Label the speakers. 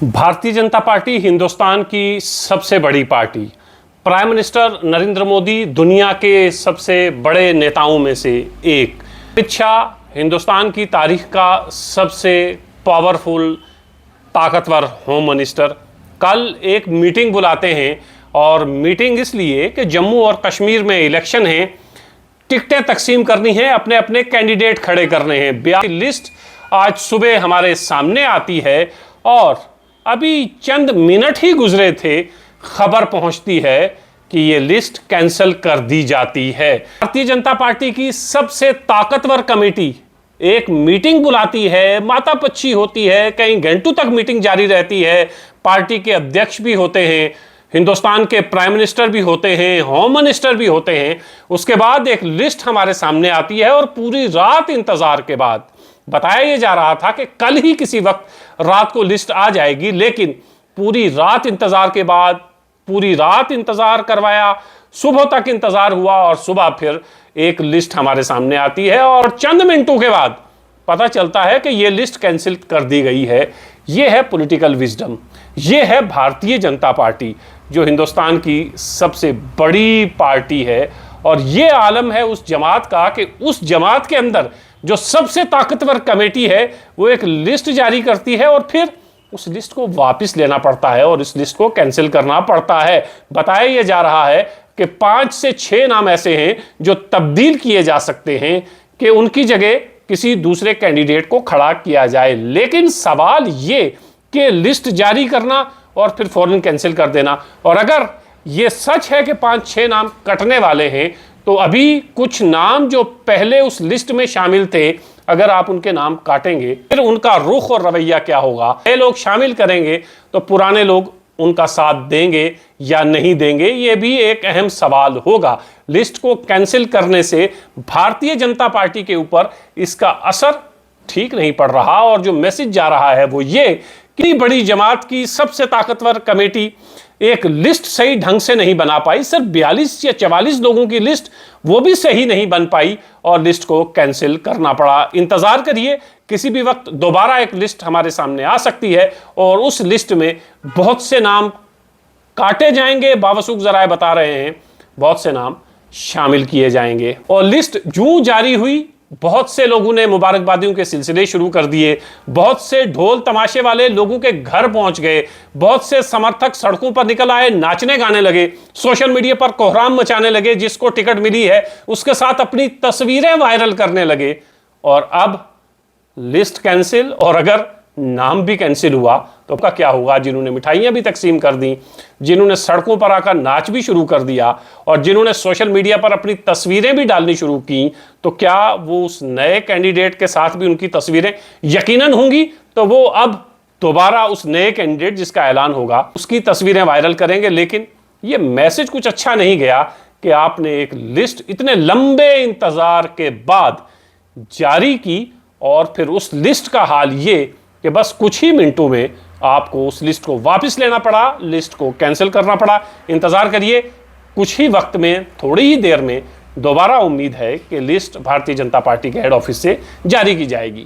Speaker 1: Bharatiya Janata party Hindustan की सबसे बड़ी party. Prime minister Narendra Modi दुनिया के सबसे बड़े नेताओं में से एक। अमित शाह हिंदुस्तान की तारीख का सबसे पावरफुल ताकतवर होम मिनिस्टर कल एक मीटिंग बुलाते हैं, और मीटिंग इसलिए कि जम्मू और कश्मीर में इलेक्शन है, टिकटें तकसीम करनी है, अपने अपने कैंडिडेट खड़े करने हैं। 42 लिस्ट आज सुबह हमारे सामने आती है और अभी चंद मिनट ही गुजरे थे, खबर पहुंचती है कि ये लिस्ट कैंसिल कर दी जाती है। भारतीय जनता पार्टी की सबसे ताकतवर कमेटी एक मीटिंग बुलाती है, मातापच्ची होती है, कई घंटों तक मीटिंग जारी रहती है। पार्टी के अध्यक्ष भी होते हैं, हिंदुस्तान के प्राइम मिनिस्टर भी होते हैं, होम मिनिस्टर भी होते हैं। उसके बाद एक लिस्ट हमारे सामने आती है और पूरी रात इंतजार के बाद बताया यह जा रहा था कि कल ही किसी वक्त रात को लिस्ट आ जाएगी, लेकिन पूरी रात इंतजार के बाद पूरी रात इंतजार करवाया, सुबह तक इंतजार हुआ और सुबह फिर एक लिस्ट हमारे सामने आती है और चंद मिनटों के बाद पता चलता है कि यह लिस्ट कैंसिल कर दी गई है। यह है पॉलिटिकल विजडम, यह है भारतीय जनता पार्टी जो हिंदुस्तान की सबसे बड़ी पार्टी है। और यह आलम है उस जमात का कि उस जमात के अंदर जो सबसे ताकतवर कमेटी है वो एक लिस्ट जारी करती है और फिर उस लिस्ट को वापस लेना पड़ता है और इस लिस्ट को कैंसिल करना पड़ता है। बताया यह जा रहा है कि 5 से 6 नाम ऐसे हैं जो तब्दील किए जा सकते हैं कि उनकी जगह किसी दूसरे कैंडिडेट को खड़ा किया जाए। लेकिन सवाल ये कि लिस्ट जारी करना और फिर फौरन कैंसिल कर देना, और अगर ये सच है कि 5-6 नाम कटने वाले हैं तो अभी कुछ नाम जो पहले उस लिस्ट में शामिल थे, अगर आप उनके नाम काटेंगे फिर उनका रुख और रवैया क्या होगा। नए लोग शामिल करेंगे तो पुराने लोग उनका साथ देंगे या नहीं देंगे, यह भी एक अहम सवाल होगा। लिस्ट को कैंसिल करने से भारतीय जनता पार्टी के ऊपर इसका असर ठीक नहीं पड़ रहा, और जो मैसेज जा रहा है वो ये कि बड़ी जमात की सबसे ताकतवर कमेटी एक लिस्ट सही ढंग से नहीं बना पाई। सिर्फ 42 या 44 लोगों की लिस्ट वो भी सही नहीं बन पाई और लिस्ट को कैंसिल करना पड़ा। इंतजार करिए, किसी भी वक्त दोबारा एक लिस्ट हमारे सामने आ सकती है और उस लिस्ट में बहुत से नाम काटे जाएंगे, बावसूख जराए बता रहे हैं बहुत से नाम शामिल किए जाएंगे। और लिस्ट जो जारी हुई, बहुत से लोगों ने मुबारकबादियों के सिलसिले शुरू कर दिए, बहुत से ढोल तमाशे वाले लोगों के घर पहुंच गए, बहुत से समर्थक सड़कों पर निकल आए, नाचने गाने लगे, सोशल मीडिया पर कोहराम मचाने लगे, जिसको टिकट मिली है उसके साथ अपनी तस्वीरें वायरल करने लगे। और अब लिस्ट कैंसिल, और अगर नाम भी कैंसिल हुआ तो क्या क्या होगा? जिन्होंने मिठाइयां भी तकसीम कर दी, जिन्होंने सड़कों पर आकर नाच भी शुरू कर दिया और जिन्होंने सोशल मीडिया पर अपनी तस्वीरें भी डालनी शुरू की, तो क्या वो उस नए कैंडिडेट के साथ भी उनकी तस्वीरें यकीनन होंगी? तो वो अब दोबारा उस नए कैंडिडेट जिसका ऐलान होगा उसकी तस्वीरें वायरल करेंगे। लेकिन ये मैसेज कुछ अच्छा नहीं गया कि आपने एक लिस्ट इतने लंबे इंतजार के बाद जारी की और फिर उस लिस्ट का हाल ये कि बस कुछ ही मिनटों में आपको उस लिस्ट को वापस लेना पड़ा, लिस्ट को कैंसिल करना पड़ा। इंतजार करिए, कुछ ही वक्त में, थोड़ी ही देर में दोबारा उम्मीद है कि लिस्ट भारतीय जनता पार्टी के हेड ऑफिस से जारी की जाएगी।